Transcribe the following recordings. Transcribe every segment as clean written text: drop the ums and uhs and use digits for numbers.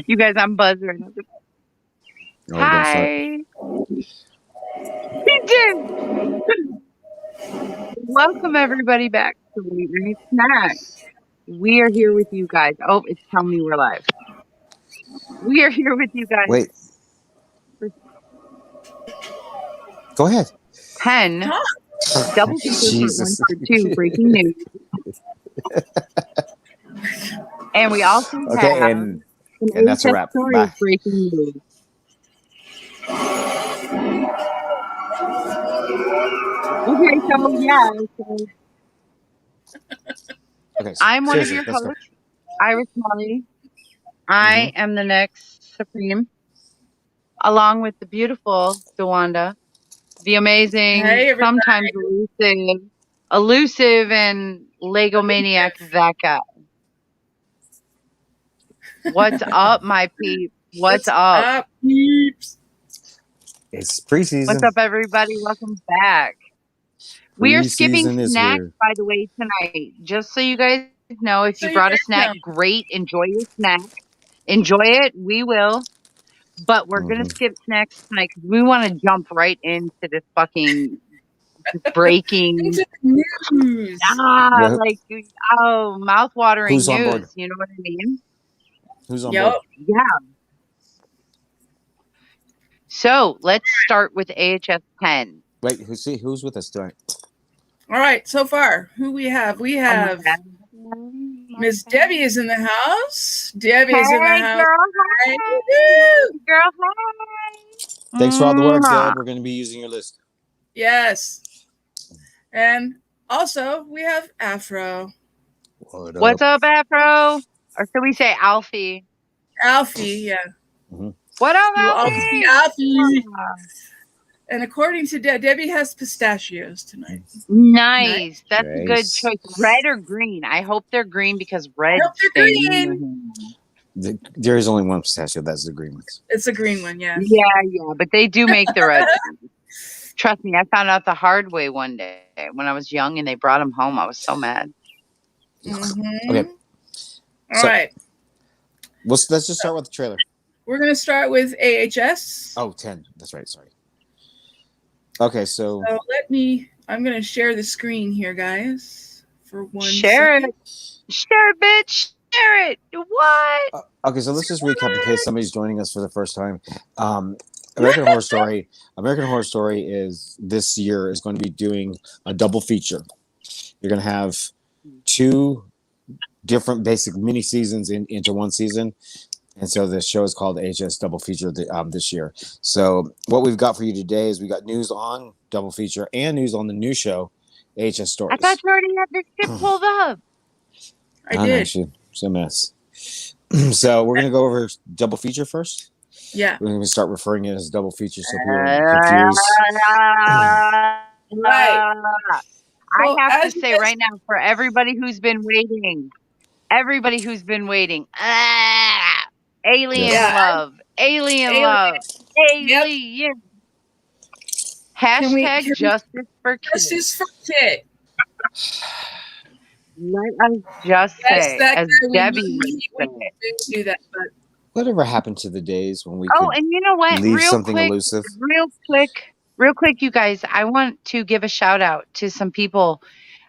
You guys, I'm buzzed right now. Oh, Hi. Pigeon. Welcome everybody back to Late Night Snack. We are here with you guys. Oh, it's telling me we're live. We are here with you guys. Wait. Go ahead. 10 double feature part 1, Jesus. part 2 breaking news. And we also have Okay, and that's a AHS wrap. stories Bye. breaking news. Okay, so Okay, I'm one of seriously, your let's go. hosts, Iris Molly. I am the next Supreme, along with the beautiful DeWanda, the amazing, Hey, everybody. sometimes elusive and Lego maniac, that guy. What's up, my peep? What's up? Peeps? It's preseason. What's up, everybody? Welcome back. We are skipping Preseason is snacks, here. by the way, tonight. Just so you guys know, if you brought a snack, great. Enjoy your snack. Enjoy it. We will. But we're going to skip snacks tonight because we want to jump right into this fucking breaking Into the news. mouth-watering Who's on board? news. You know what I mean? Who's on board? Yeah. So let's start with AHS 10. Wait, who's with us tonight? All right, so far, who we have? We have Miss Debbie is in the house. Debbie is in the house. Girl, hi. Girl, hi. Thanks for all the work, Deb. We're going to be using your list. Yes. And also, we have Afro. What's up, Afro? Or should we say Alfie? Alfie, yeah. Mm-hmm. What up, Alfie? Alfie. And according to Debbie has pistachios tonight. Nice. That's a good choice. Red or green? I hope they're green because red. Green. There is only one pistachio. That's the green one. It's a green one, yeah. Yeah. But they do make the red ones. Trust me, I found out the hard way one day when I was young and they brought them home. I was so mad. Mm-hmm. Okay. All right. Let's just start with the trailer. We're going to start with AHS. Oh, 10. That's right. Sorry. Okay, so I'm going to share the screen here, guys, for 1 Share second. Share it, bitch. Share it. What? Okay, so let's just recap in case somebody's joining us for the first time. American Horror Story is this year is going to be doing a double feature. You're going to have 2 different basic mini seasons into one season. And so the show is called AHS Double Feature this year. So what we've got for you today is we got news on Double Feature and news on the new show, AHS Stories. I thought you already had this shit pulled up. I did. Actually, it's a mess. So we're going to go over Double Feature first. Yeah. We're going to start referring it as Double Feature so people are confused. Right. I have to say right now, for everybody who's been waiting, Alien love. Alien. Hashtag justice for Kit. Justice for Kit. Let us just say, as Debbie would do that, but whatever happened to the days when we could and you know what? leave something elusive? Real quick, you guys, I want to give a shout out to some people.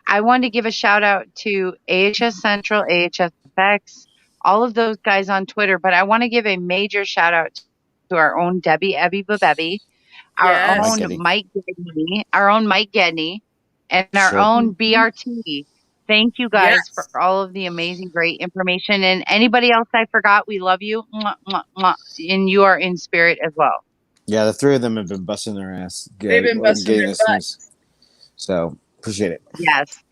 I want to give a shout out to AHS Central, AHS FX, all of those guys on Twitter, but I want to give a major shout out to our own Debbie Bebby, our own Mike Gedney, and our own BRT. Thank you guys for all of the amazing, great information. And anybody else I forgot, we love you. Mwah, mwah, mwah. And you are in spirit as well. Yeah, the 3 of them have been busting their ass. They've been busting their butt. So, appreciate it. Yes.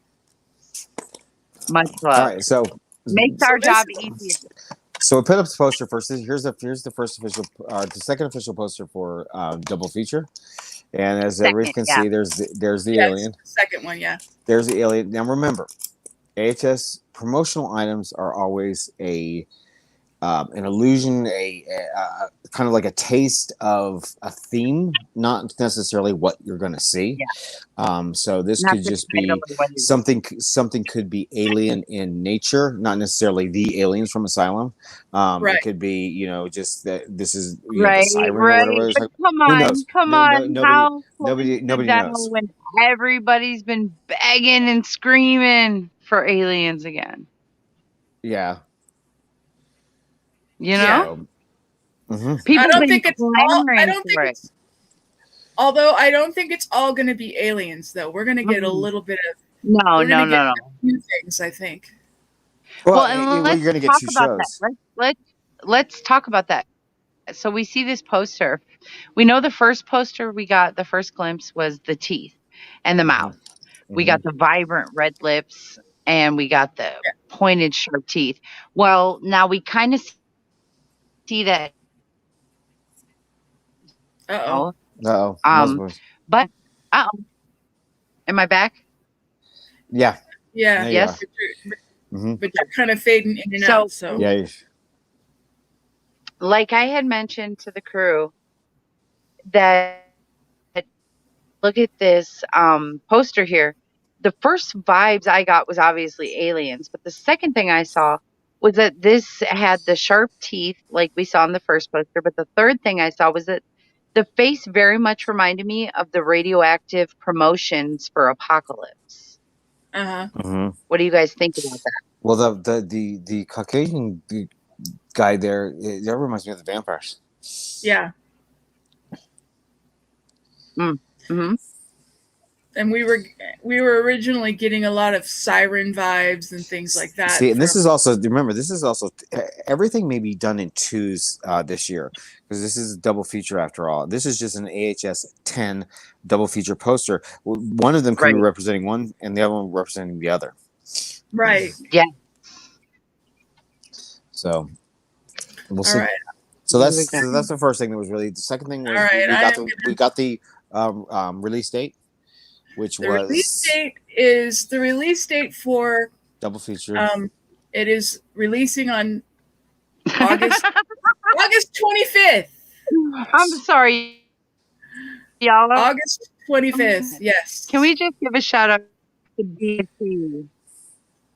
Much love. All right, so makes our job easier. So we put up the poster first. Here's the first official, the second official poster for Double Feature. And as everybody can see, there's the alien. The second one, yeah. There's the alien. Now remember, AHS promotional items are always a an illusion, a kind of like a taste of a theme, not necessarily what you're going to see. Yeah. So this Not could the just title be of what it is. something could be alien in nature, not necessarily the aliens from Asylum. Right. It could be, you know, just that this is, you know, the Right, siren or right. whatever. It's But like, come who on, knows? come No, on. How nobody coincidental knows. when everybody's been begging and screaming for aliens again. Yeah. You know? Yeah. So, mhm. I People's don't been think it's all. I clamoring don't think for it. it's. Although I don't think it's all going to be aliens, though. We're going to get a little bit of. No, We're going no, to get no, a no. few things, I think. Well, Well, and you're let's going to get talk 2 about that. shows. Let's talk about that. So we see this poster. We know the first poster we got, the first glimpse was the teeth and the mouth. We got the vibrant red lips and we got the Yeah. pointed sharp teeth. Well, now we kind of see that. Uh-oh. Uh-oh. Um, but am I back? Yeah. Yeah. There you Yes. are. But you're kind of fading in and So out. So Yeah. like I had mentioned to the crew that look at this poster here. The first vibes I got was obviously aliens, but the second thing I saw was that this had the sharp teeth like we saw in the first poster, but the third thing I saw was that the face very much reminded me of the radioactive promotions for Apocalypse. What do you guys think about that? Well, the Caucasian guy there, that reminds me of the vampires. yeah. Mm-hmm. And we were originally getting a lot of siren vibes and things like that. See, and this is also, remember, this is also, everything may be done in twos this year, because this is a double feature after all. This is just an AHS 10 double feature poster. One of them could be representing one and the other one representing the other. Right. Yeah. So we'll see. All right. So that's the first thing that was really. The second thing was we got the release date, which the was the release date for double feature. It is releasing on August 25th. I'm sorry, y'all. August 25th. Yes. Can we just give a shout out to DT?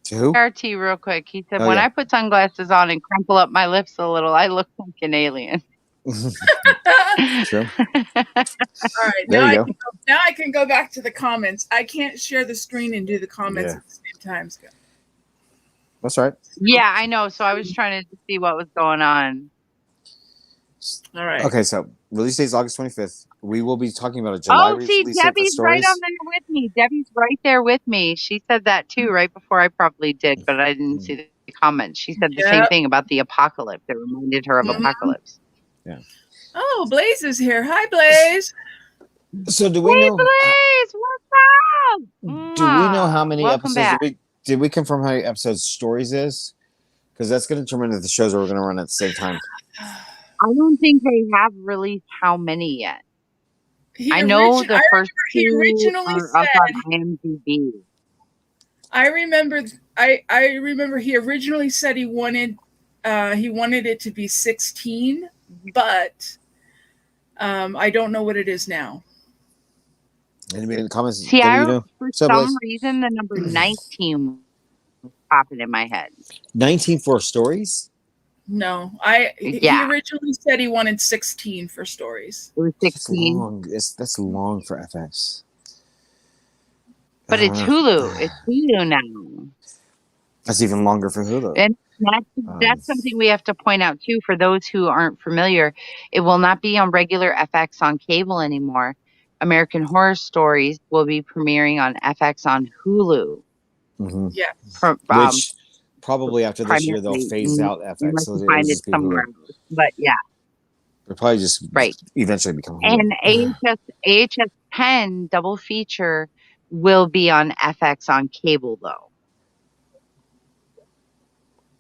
To who? RT real quick. He said, when I put sunglasses on and crumple up my lips a little, I look like an alien. True. All right. Now I can go back to the comments. I can't share the screen and do the comments at the same time. So. That's right. Yeah, I know. So I was trying to see what was going on. All right. Okay, so release date is August 25th. We will be talking about a July release date for Debbie's stories. right on there with me. Debbie's right there with me. She said that too right before I probably did, but I didn't see the comments. She said the same thing about the apocalypse. It reminded her of Apocalypse. Yeah. Oh, Blaze is here. Hi, Blaze. So do we know? Blaze, what's up? Do we know how many Welcome episodes? Did we confirm how many episodes Stories is? Because that's going to determine if the shows are going to run at the same time. I don't think they have released how many yet. I know the first two are up on IMDb. I remember he originally said he wanted it to be 16, but I don't know what it is now. Anybody in the comments? See, for some reason the number 19 was popping in my head. 19 for Stories? No, he originally said he wanted 16 for Stories. It was 16. That's long for FX. But it's Hulu. It's Hulu now. That's even longer for Hulu. And that's something we have to point out too for those who aren't familiar. It will not be on regular FX on cable anymore. American Horror Stories will be premiering on FX on Hulu. Mm-hmm. Yeah. Which probably after this year they'll phase out FX. So find it somewhere else. But yeah. They'll probably just eventually become Hulu. And AHS 10 double feature will be on FX on cable though.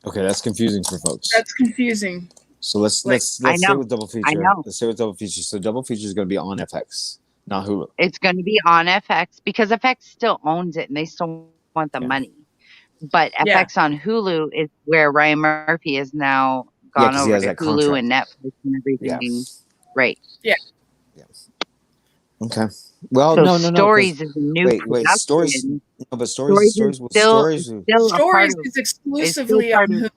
Okay, that's confusing for folks. That's confusing. So let's stay with double feature. I know. Let's stay with double feature. So double feature is going to be on FX, not Hulu. It's going to be on FX because FX still owns it and they still want the money. But FX on Hulu is where Ryan Murphy is now Yeah, gone because he over has to that Hulu contract. and Netflix and Yeah. everything. Right. Yeah. Okay. Well, So no, because Stories is a new wait, stories. production. No, but Stories is stories. still a part Stories of is is still exclusively on part of Hulu.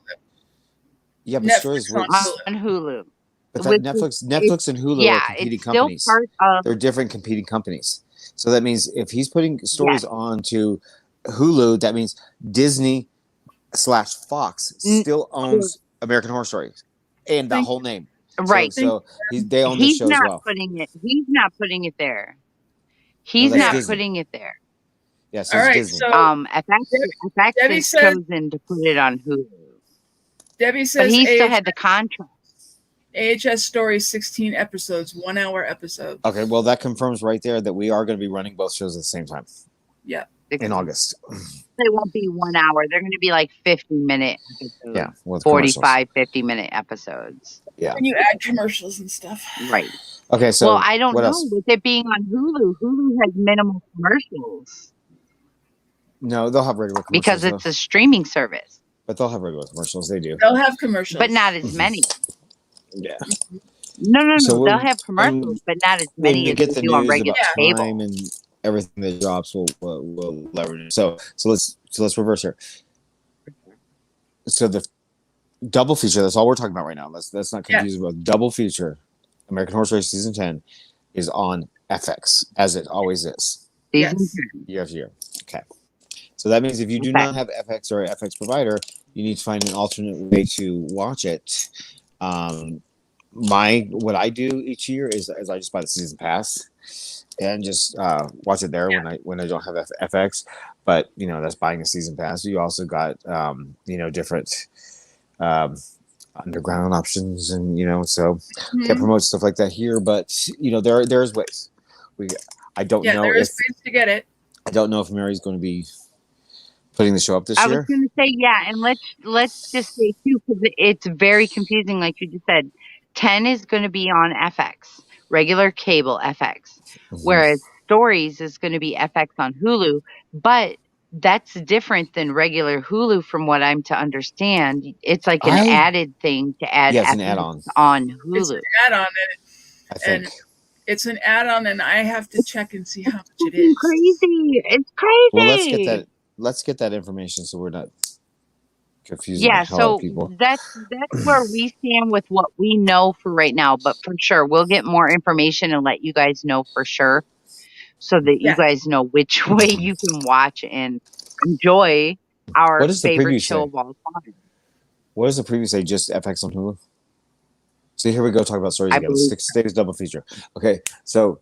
Yeah, but stories. Netflix on Was, Hulu. on Hulu. but that Which is Netflix and Hulu are yeah, it's competing still companies. part of They're different competing companies. So that means if he's putting stories yes. onto Hulu, that means Disney / Fox N- still owns American Horror Story and that Thank whole name. So right. thank they own this He's show as not well. putting it he's not putting it there. No, He's that's not Yeah. Disney. putting it there. Yeah, so All it's right. Disney. So FX Debbie has said chosen to put it on Hulu. Debbie But says he still had the contract. AHS Story 16 episodes, 1 hour episodes. Okay, well that confirms right there that we are going to be running both shows at the same time Yeah. in August. They won't be 1 hour. They're going to be like 50-minute episodes. Yeah, with 45, 50-minute episodes. Yeah. And you add commercials and stuff. Right. Okay, so Well, I don't what know. else? With it being on Hulu, Hulu has minimal commercials No, they'll have regular because commercials, it's a streaming service, but they'll have regular commercials. They do. They'll have commercials. but not as many. Yeah. No. So They'll have commercials, but not as when many we as get they the do on news regular about cable. time and everything that drops, we'll leverage it. So let's reverse here. So the double feature, that's all we're talking about right now. Let's not confuse about double feature. American Horror Story season 10 is on FX as it always is. Season Yes. 10. Year after year. Okay. So that means if you do Okay. not have FX or FX provider, you need to find an alternate way to watch it. What I do each year is I just buy the season pass and just watch it there when I don't have FX. But that's buying a season pass. You also got different underground options, and so can't promote stuff like that here. But there's ways. I don't know there is if ways to get it. I don't know if Mary's going to be putting the show up this I was year. going to say, yeah, and let's just say too, because it's very confusing, like you just said. 10 is going to be on FX, regular cable FX, whereas Stories is going to be FX on Hulu. But that's different than regular Hulu, from what I'm to understand. It's like an added thing to add it's FX an add-on on Hulu. It's an add-on, I think. and it's an add-on, and I have to check and see how much it is. Crazy! It's crazy. Well, let's get that information so we're not confusing the hell out of people. That's where we stand with what we know for right now. But for sure, we'll get more information and let you guys know for sure, so that you guys know which way you can watch and enjoy our What does the favorite preview show say? of all time. What does the preview say? Just FX on Hulu? See, here we go. Talk about stories I again. believe 6 days double feature. Okay, so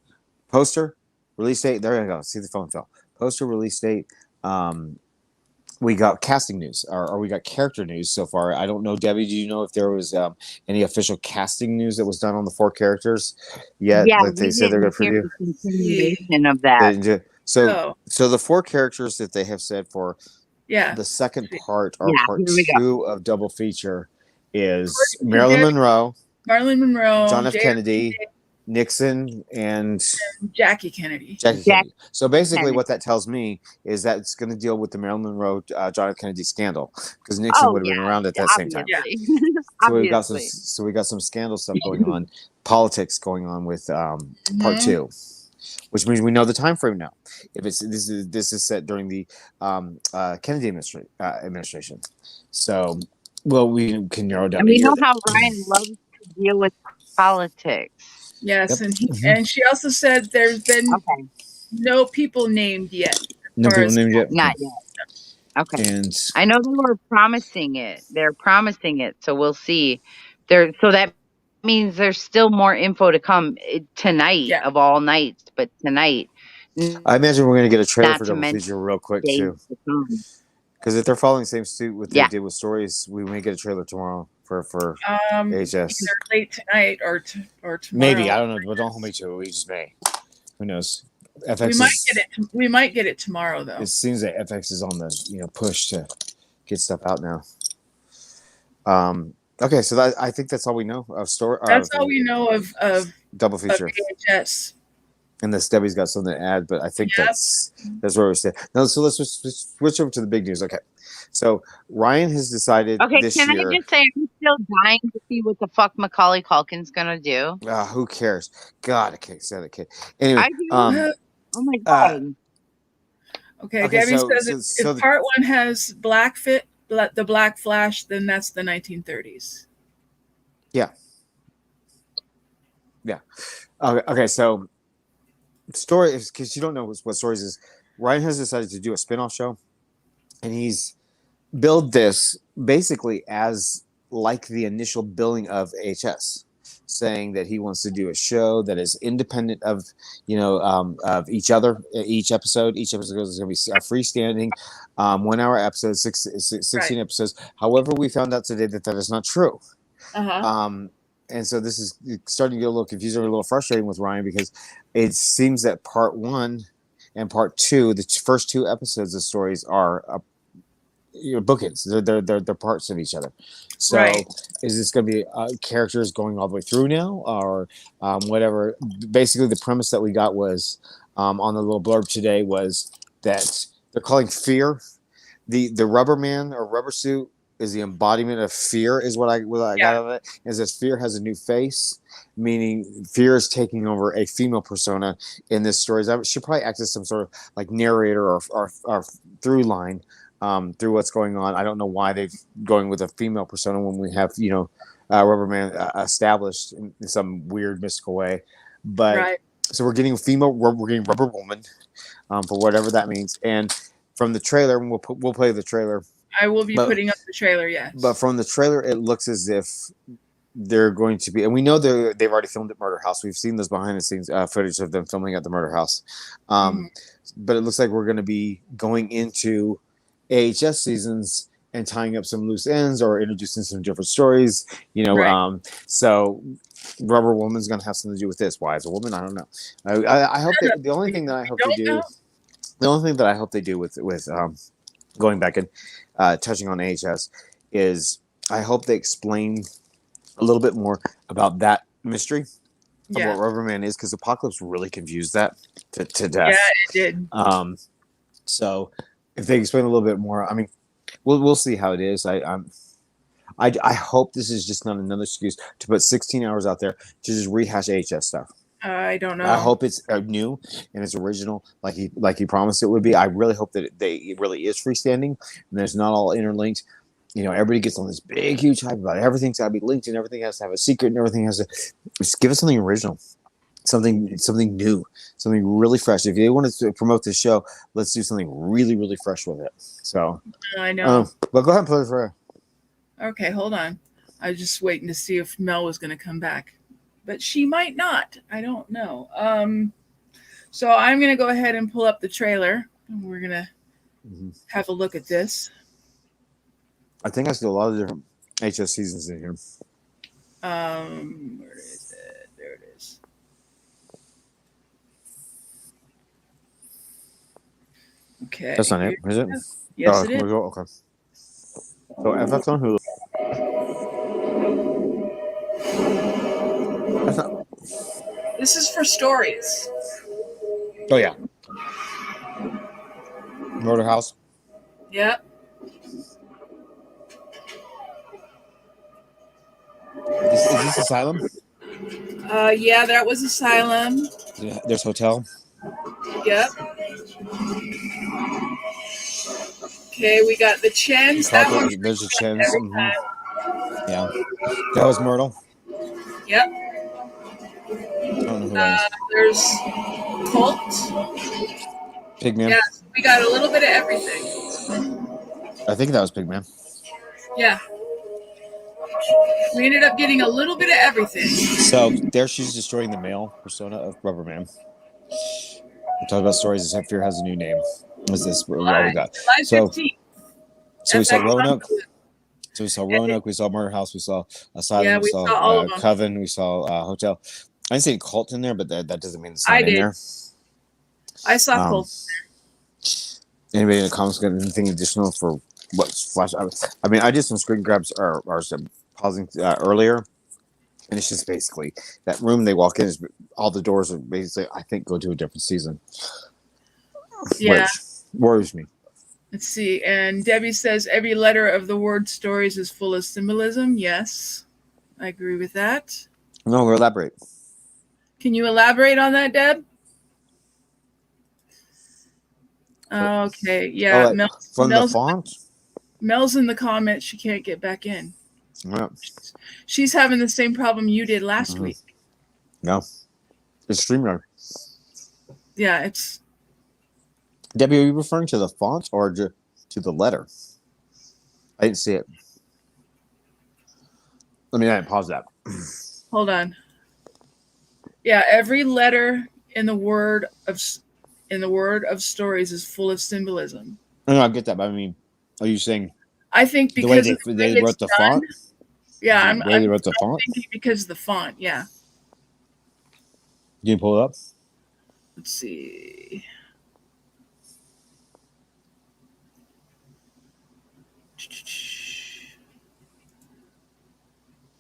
poster, release date. There you go. See, the phone fell. Poster, release date. We got casting news, or we got character news so far. I don't know, Debbie. Do you know if there was any official casting news that was done on the 4 characters yet? Yeah, That they said they're going to hear preview. the continuation of that. So the 4 characters that they have said for the second part or part 2 of double feature is Marilyn Monroe, John F. Kennedy, Nixon, and Jackie Kennedy. So basically, what that tells me is that it's going to deal with the Marilyn Monroe, John F. Kennedy scandal, because Nixon would have been around at that same time. Yeah. So we got some scandal stuff going on, politics going on with part 2, which means we know the time frame now. If this is set during the Kennedy administration, so we can narrow down. And we know how Ryan loves to deal with politics. Yes, and she also said there's been no people named yet. No people named yet. Not yet. Okay. And I know they were promising it. They're promising it, so we'll see. So that means there's still more info to come tonight of all nights, but tonight. I imagine we're going to get a trailer for double feature real quick too. Because if they're following the same suit what they did with stories, we may get a trailer tomorrow for AHS. Either late tonight or tomorrow. Maybe, I don't know, but don't hold me to it. We just may. Who knows? FX we might get it tomorrow though. It seems that FX is on the push to get stuff out now. Okay, so I think that's all we know of story. That's all we know of double feature. Of AHS. Unless Debbie's got something to add, but I think Yep. that's where we stand. No, so let's just switch over to the big news. Okay, so Ryan has decided Okay, this can I year. just say I'm still dying to see what the fuck Macaulay Culkin's gonna do? Who cares? God, I can't stand that kid. Anyway, I do. Oh my uh, god. Okay, okay, Debbie so says if part one has the Black Flash, then that's the 1930s. yeah. Okay, so story is because you don't know what stories is. Ryan has decided to do a spin-off show, and he's billed this basically as like the initial billing of AHS, saying that he wants to do a show that is independent of of each other. Each episode is going to be a freestanding 1 hour episode, 16 Right. episodes. However, we found out today that is not true. Uh-huh. And so this is starting to get a little confusing, a little frustrating with Ryan, because it seems that part one and part two, the first two episodes of stories, are bookends. They're parts of each other. So Right. is this going to be characters going all the way through now, or whatever? Basically, the premise that we got was on the little blurb today was that they're calling fear the rubber man or rubber suit is the embodiment of fear, is what I got out of it. Is that fear has a new face, meaning fear is taking over a female persona in this story. I should probably act as some sort of like narrator or through line through what's going on. I don't know why they're going with a female persona when we have Rubber Man established in some weird mystical way, but Right. so we're getting we're getting Rubber Woman for whatever that means, and from the trailer, and we'll play the trailer. I will be putting up the trailer, yes. But from the trailer, it looks as if they're going to be, and we know they've already filmed at Murder House. We've seen those behind the scenes footage of them filming at the Murder House. But it looks like we're going to be going into AHS seasons and tying up some loose ends or introducing some different stories. Right. So Rubber Woman's going to have something to do with this. Why, as a woman, I don't know. I hope the only thing that I hope they do. The only thing that I hope they do with going back and touching on AHS is I hope they explain a little bit more about that mystery of what Rubberman is, because Apocalypse really confused that to death. Yeah, it did. So if they explain a little bit more, I mean, we'll see how it is. I hope this is just not another excuse to put 16 hours out there to just rehash AHS stuff. I don't know. I hope it's new and it's original, like he promised it would be. I really hope that it really is freestanding and there's not all interlinked. Everybody gets on this big, huge hype about it. Everything's got to be linked and everything has to have a secret and everything has to. Just give us something original, something new, something really fresh. If you want to promote this show, let's do something really, really fresh with it. So I know. But go ahead and play it for her. Okay, hold on. I was just waiting to see if Mel was going to come back. But she might not. I don't know. So I'm going to go ahead and pull up the trailer. And we're going to have a look at this. I think I see a lot of different HS seasons in here. Where is it? There it is. Okay. That's not it, is it? Yes, it is. Okay. So FX on Hulu. That's not. This is for stories. Oh yeah. Murder House. Yep. Is this Asylum? Yeah, that was Asylum. There's Hotel. Yep. Okay, we got the Chens. That one. There's the Chens. Yeah. That was Myrtle. Yep. I don't know who that is. There's Colt. Pigman. Yeah, we got a little bit of everything. I think that was Pigman. Yeah. We ended up getting a little bit of everything. So there she's destroying the male persona of Rubberman. We're talking about stories as Fear has a new name. What's this? What we got? July 15th. So we saw Roanoke. So we saw Roanoke. We saw Murder House. We saw Asylum. Yeah, we saw Coven. We saw Hotel. I didn't see Cult in there, but that doesn't mean it's not in there. I saw Cult. Anybody in the comments got anything additional for what's Flash? I mean, I did some screen grabs or some pausing earlier And it's just basically that room they walk in is all the doors are basically, I think, go to a different season. Yeah. Which worries me. Let's see. And Debbie says every letter of the word stories is full of symbolism. Yes, I agree with that. No, elaborate. Can you elaborate on that, Deb? Okay. Yeah. From the font? Mel's in the comments. She can't get back in. Yeah. She's having the same problem you did last week. No. It's StreamYard. Yeah, it's... Debbie, are you referring to the font or to the letter? I didn't see it. Let me pause that. Hold on. Yeah, every letter in the word of stories is full of symbolism. No, I get that, but I mean, are you saying I think the way because they wrote the font? Yeah, I'm thinking because of the font. Yeah. Can you pull it up? Let's see.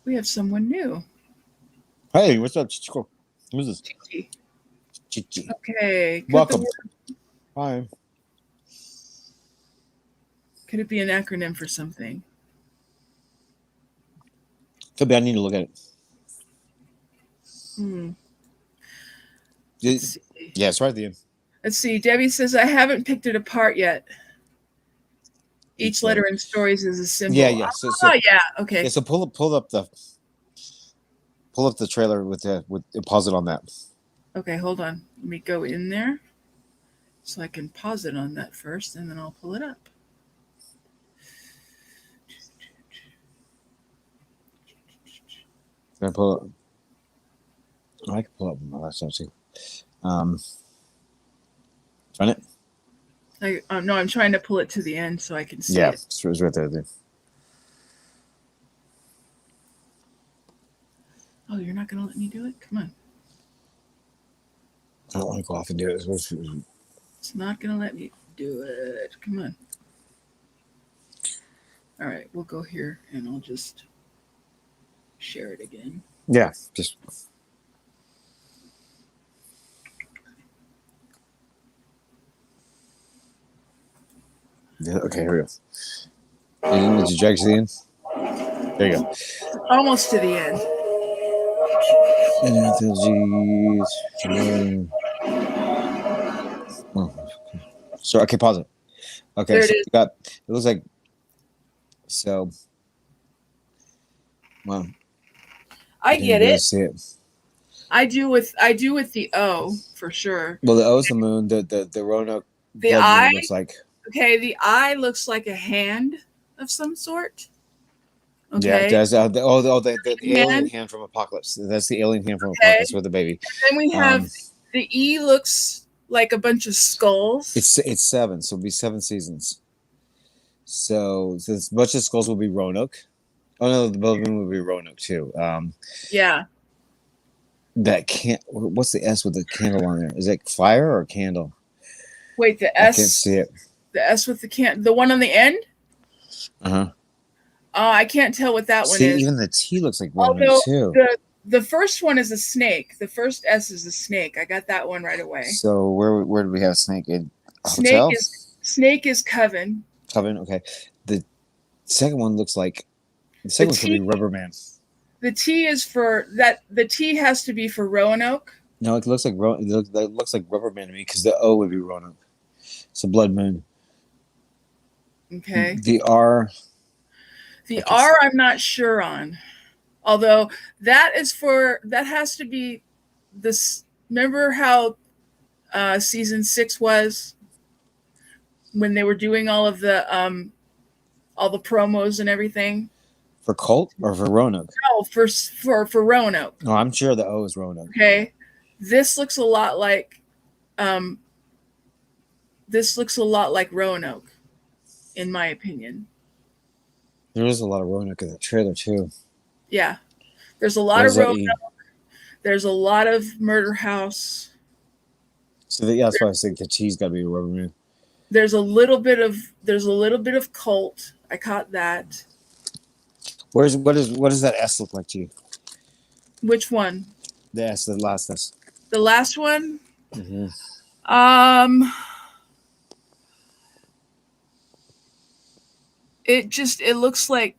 We have someone new. Hey, what's up, Chico? Who's this? Chichi. Okay. Welcome. Hi. Could it be an acronym for something? Could be. I need to look at it. Yeah, it's right at the end. Let's see. Debbie says, I haven't picked it apart yet. Each letter in stories is a symbol. Yeah, yeah. Yeah. Okay. Yeah, so pull up the trailer with pause it on that. Okay, hold on. Let me go in there so I can pause it on that first, and then I'll pull it up. Can I pull it? Oh, I can pull up my laptop too. Run it. No, I'm trying to pull it to the end so I can see it. Yeah, it's right there. Oh, you're not going to let me do it? Come on. I don't want to go off and do it. It's not going to let me do it. Come on. All right, we'll go here, and I'll just share it again. Yeah, just... Yeah, okay, here we go. And did you drag to the end? There you go. Almost to the end. So, okay, pause it. Okay, there so it is. it looks like, so, well, I get it. See it. I do with the O for sure. Well, the O is the moon. The Roanoke. The eye looks like. Okay, the eye looks like a hand of some sort. Okay. Yeah, it does. The alien hand from Apocalypse. That's the alien hand from Apocalypse with the baby. And then we have the E looks like a bunch of skulls. It's 7, so it'll be 7 seasons. So a bunch of skulls will be Roanoke. Oh no, the Blood Moon will be Roanoke too. Yeah. That can't. What's the S with the candle on there? Is it fire or candle? Wait, the S. I can't see it. The S with the one on the end. I can't tell what that one is. Even the T looks like Roanoke too. The first one is a snake. The first S is a snake. I got that one right away. So where do we have snake? In hotel? Snake is Coven. Coven, okay. The second one looks like the second one could be Rubberman. The T is for that. The T has to be for Roanoke. No, it looks like it looks like Rubberman to me because the O would be Roanoke. So Blood Moon. Okay. The R. The R I'm not sure on. Although that has to be this. Remember how season 6 was when they were doing all the promos and everything? For Colt or for Roanoke? No, for Roanoke. No, I'm sure the O is Roanoke. Okay. This looks a lot like Roanoke, in my opinion. There is a lot of Roanoke in that trailer too. Yeah. There's a lot of Roanoke. There's a lot of Murder House. So that's why I think the T's gotta be a Rubberman. There's a little bit of Colt. I caught that. What does that S look like to you? Which one? That's the last test. The last one? Mm-hmm. It looks like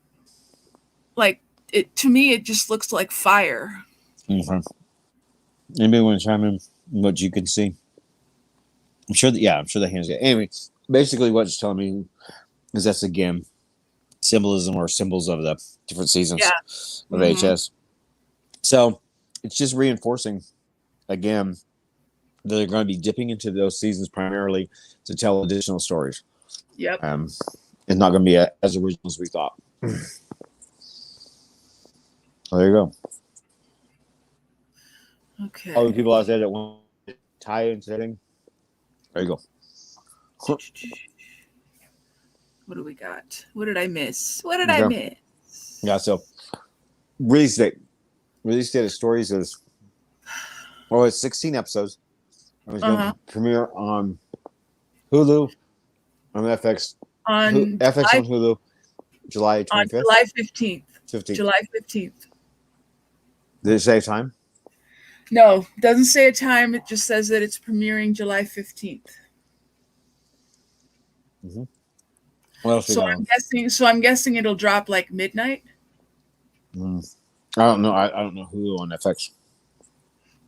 it to me. It just looks like fire. Mm-hmm. Anybody want to chime in what you can see? I'm sure the hands get. Anyway, basically what it's telling me is that's again symbolism or symbols of the different seasons of AHS. So it's just reinforcing again that they're going to be dipping into those seasons primarily to tell additional stories. Yep. It's not going to be as original as we thought. Well, there you go. Okay. All the people out there that want to tie into anything, there you go. What do we got? What did I miss? What did I miss? Yeah, so release date of stories is it's 16 episodes. It's going to premiere on Hulu, on FX, on Hulu, July 25th. On July 15th. 15th. July 15th. Did it say a time? No, doesn't say a time. It just says that it's premiering July 15th. Mm-hmm. What else So I'm guessing it'll drop like midnight. I don't know. I don't know Hulu on FX.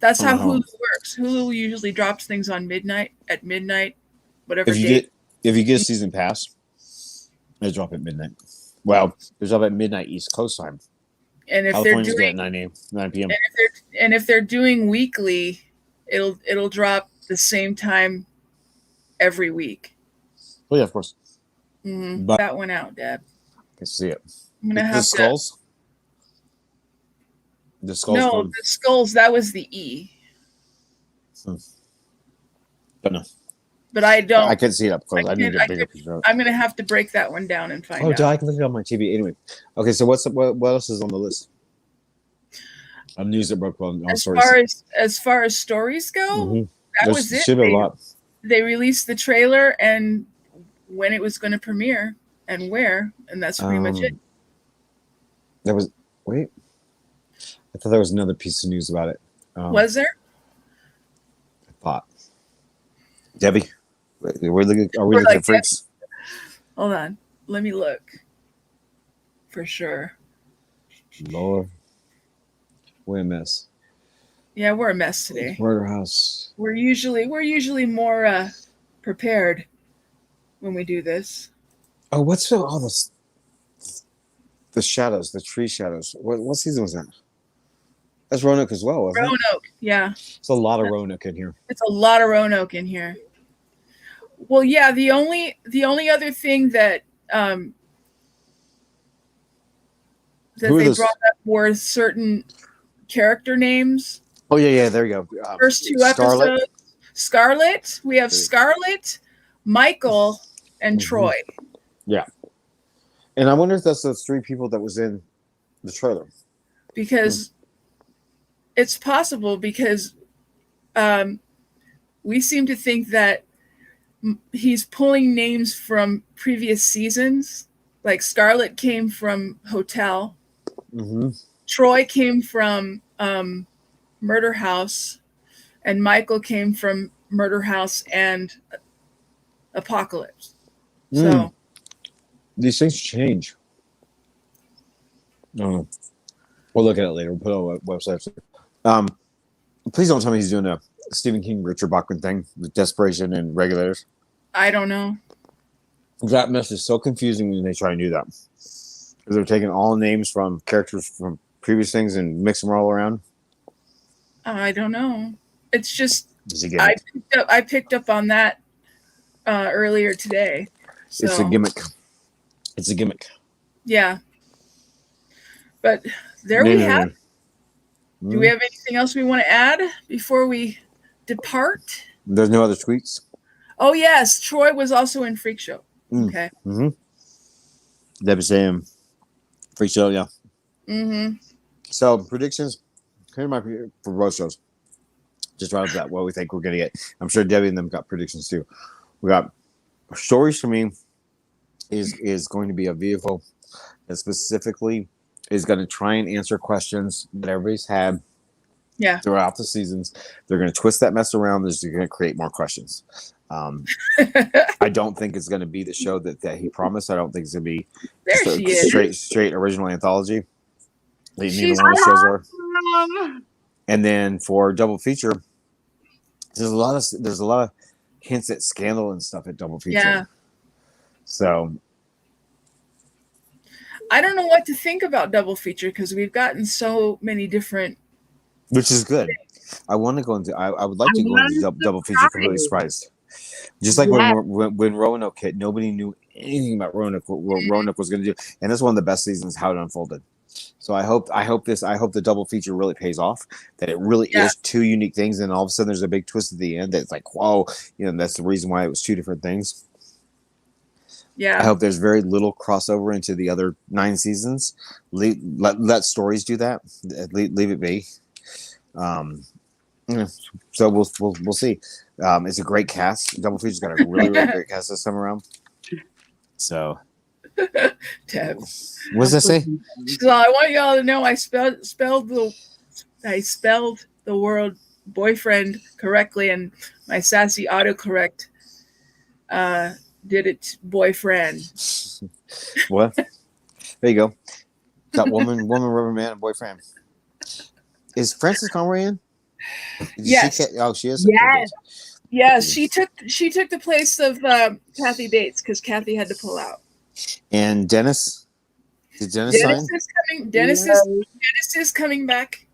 That's how Hulu works. Hulu usually drops things on at midnight, whatever. If you get a season pass, they drop at midnight. Well, they drop at midnight East Coast time. And if California's at 9 p.m. And if they're doing weekly, it'll drop the same time every week. Oh yeah, of course. Mm-hmm. But that went out, Deb. I can see it. I'm gonna have skulls. The skulls. No, the skulls. That was the E. But no. But I don't. I can see it up close. I need to get bigger picture. I'm gonna have to break that one down and find out. I can look it on my TV anyway. Okay, so what else is on the list? News that broke on stories. As far as stories go, that was it. Should be a lot. They released the trailer and when it was going to premiere and where, and that's pretty much it. I thought there was another piece of news about it. Was there? I thought. Debbie, are we looking at freaks? Hold on. Let me look. For sure. Lord. We're a mess. Yeah, we're a mess today. Murder House. We're usually more prepared when we do this. Oh, what's all this? The shadows, the tree shadows. What season was that? That's Roanoke as well, isn't it? Roanoke, yeah. It's a lot of Roanoke in here. It's a lot of Roanoke in here. Well, yeah. The only other thing that they brought up were certain character names. Oh yeah, there you go. First two episodes. Scarlet. We have Scarlet, Michael, and Troy. Yeah. And I wonder if that's those three people that was in the trailer. Because it's possible because we seem to think that he's pulling names from previous seasons. Like Scarlet came from Hotel. Mm-hmm. Troy came from Murder House. And Michael came from Murder House and Apocalypse. So these things change. We'll look at it later. We'll put it on our website. Please don't tell me he's doing a Stephen King, Richard Bachman thing with Desperation and Regulators. I don't know. That mess is so confusing when they try and do that. Because they're taking all names from characters from previous things and mix them all around. I don't know. It's just I picked up on that earlier today. So. It's a gimmick. It's a gimmick. Yeah. But there we have it. Do we have anything else we want to add before we depart? There's no other tweets? Oh, yes. Troy was also in Freak Show. Okay. Mm-hmm. Debbie Sam. Freak Show, yeah. Mm-hmm. So, predictions. Here are for both shows. Just right off that, what we think we're going to get. I'm sure Debbie and them got predictions too. We got stories for me is going to be a vehicle that specifically is going to try and answer questions that everybody's had Yeah. throughout the seasons. They're going to twist that mess around. They're going to create more questions. I don't think it's going to be the show that he promised. I don't think it's going to be There just she a is. straight original anthology. Neither She's one of the shows are. Um, And then for double feature, there's a lot of hints at scandal and stuff at double feature. Yeah. So I don't know what to think about double feature because we've gotten so many different. which is good. I want to go into. I would like to go into double feature completely surprised. Just like Yes. when Roanoke hit, nobody knew anything about Roanoke, what Roanoke was going to do, and that's one of the best seasons how it unfolded. So I hope the double feature really pays off. That it really is two unique things, and all of a sudden there's a big twist at the end. That's like, whoa, that's the reason why it was two different things. Yeah. I hope there's very little crossover into the other 9 seasons. Let stories do that. Leave it be. So we'll see. It's a great cast. Double Feature's got a really great cast this time around. So, Deb. what does that say? So I want y'all to know I spelled the word boyfriend correctly, and my sassy autocorrect did it boyfriend. What? There you go. Got woman, rubber man, and boyfriend. Is Frances Conroy in? Yes. She is. Yes. Yes, she took the place of Kathy Bates because Kathy had to pull out. And Dennis? Did Dennis sign? Is coming. Dennis is coming back.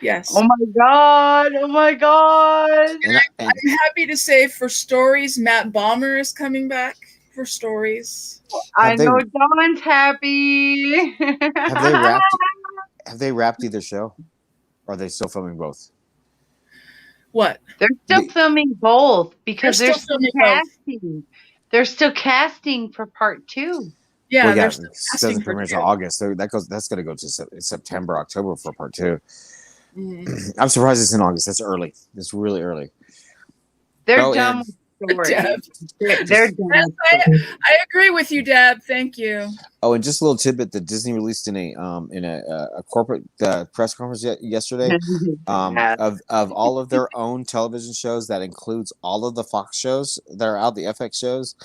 Yes. Oh my god! Oh my god! And I'm happy to say for stories, Matt Balmer is coming back for stories. I know Dawn's happy. Have they wrapped either show? Or are they still filming both? What? They're still filming both because they're still casting. Both. They're still casting for part 2. Yeah, they're still casting for August. So that's going to go to September, October for part 2. Mm-hmm. I'm surprised it's in August. That's early. It's really early. They're done with They're done. I agree with you, Deb. Thank you. Oh, and just a little tidbit that Disney released in a corporate press conference yesterday of all of their own television shows. That includes all of the Fox shows that are out, the FX shows.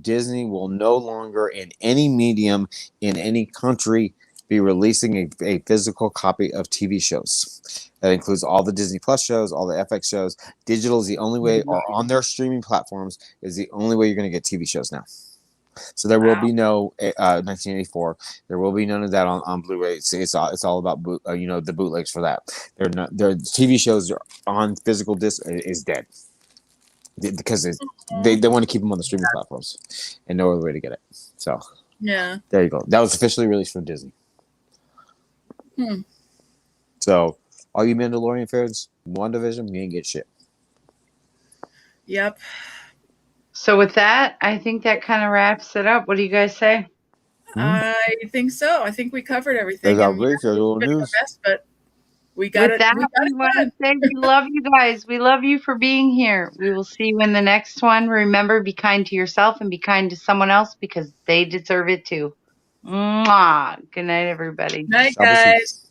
Disney will no longer, in any medium, in any country, be releasing a physical copy of TV shows. That includes all the Disney Plus shows, all the FX shows. Digital is the only way, or on their streaming platforms, is the only way you're going to get TV shows now. So there will be no 1984. There will be none of that on Blu-ray. It's all about the bootlegs for that. Their TV shows are on physical disc is dead because they want to keep them on the streaming platforms and no other way to get it. So yeah, there you go. That was officially released from Disney. So all you Mandalorian fans, WandaVision, you ain't get shit. Yep. So with that, I think that kind of wraps it up. What do you guys say? I think so. I think we covered everything. There's our brief, there's a little news. But we got it. We want to say we love you guys. We love you for being here. We will see you in the next one. Remember, be kind to yourself and be kind to someone else because they deserve it too. Mwah. Good night, everybody. Night, guys.